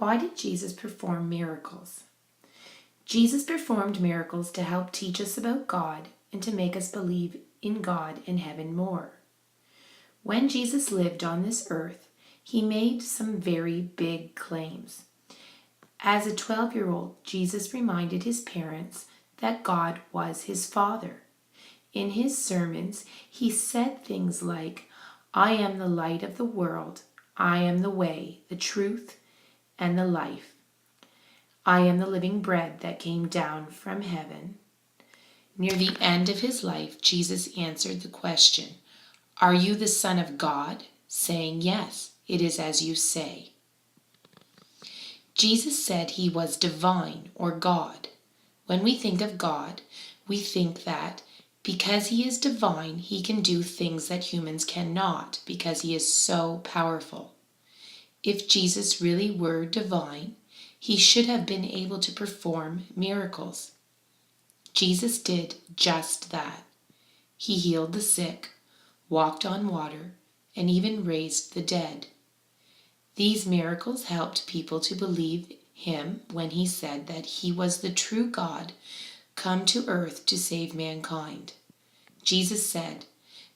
Why did Jesus perform miracles? Jesus performed miracles to help teach us about God and to make us believe in God and heaven more. When Jesus lived on this earth, he made some very big claims. As a 12-year-old, Jesus reminded his parents that God was his Father. In his sermons, he said things like, "I am the light of the world. I am the way, the truth, and the life. I am the living bread that came down from heaven." Near the end of his life, Jesus answered the question, "Are you the Son of God?" saying, "Yes, it is as you say." Jesus said he was divine or God. When we think of God, we think that because he is divine, he can do things that humans cannot because he is so powerful. If Jesus really were divine, he should have been able to perform miracles. Jesus did just that. He healed the sick, walked on water, and even raised the dead. These miracles helped people to believe him when he said that he was the true God come to earth to save mankind. Jesus said,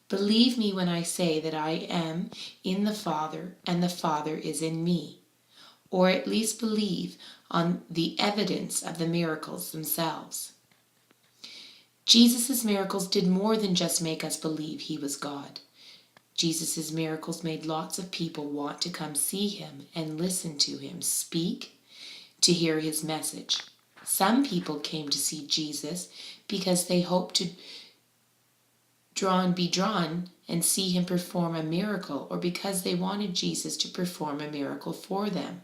"Believe me when I say that I am in the Father and the Father is in me," or at least believe on the evidence of the miracles themselves. Jesus' miracles did more than just make us believe he was God. Jesus' miracles made lots of people want to come see him and listen to him speak, to hear his message. Some people came to see Jesus because they hoped to be drawn and see him perform a miracle, or because they wanted Jesus to perform a miracle for them.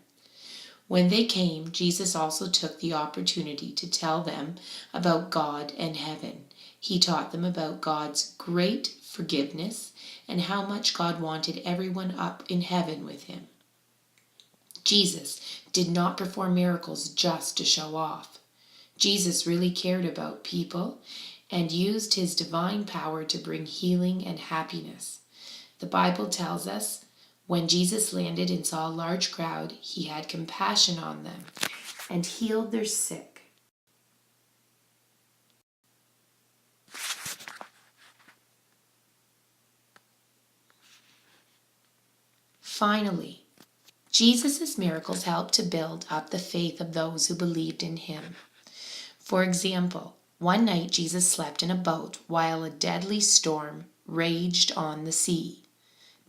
When they came, Jesus also took the opportunity to tell them about God and heaven. He taught them about God's great forgiveness and how much God wanted everyone up in heaven with him. Jesus did not perform miracles just to show off. Jesus really cared about people and used his divine power to bring healing and happiness. The Bible tells us when Jesus landed and saw a large crowd, he had compassion on them and healed their sick. Finally, Jesus' miracles helped to build up the faith of those who believed in him. For example, one night Jesus slept in a boat while a deadly storm raged on the sea.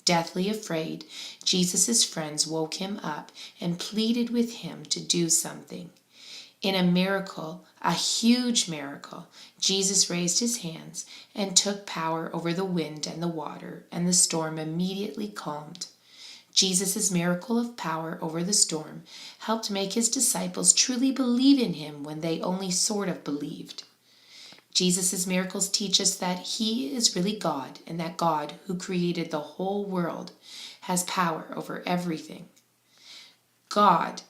Deathly afraid, Jesus' friends woke him up and pleaded with him to do something. In a miracle, a huge miracle, Jesus raised his hands and took power over the wind and the water, and the storm immediately calmed. Jesus' miracle of power over the storm helped make his disciples truly believe in him when they only sort of believed. Jesus' miracles teach us that he is really God, and that God, who created the whole world, has power over everything. God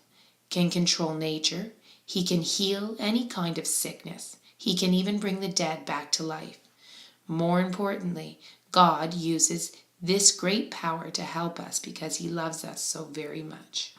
can control nature. He can heal any kind of sickness. He can even bring the dead back to life. More importantly, God uses this great power to help us because he loves us so very much.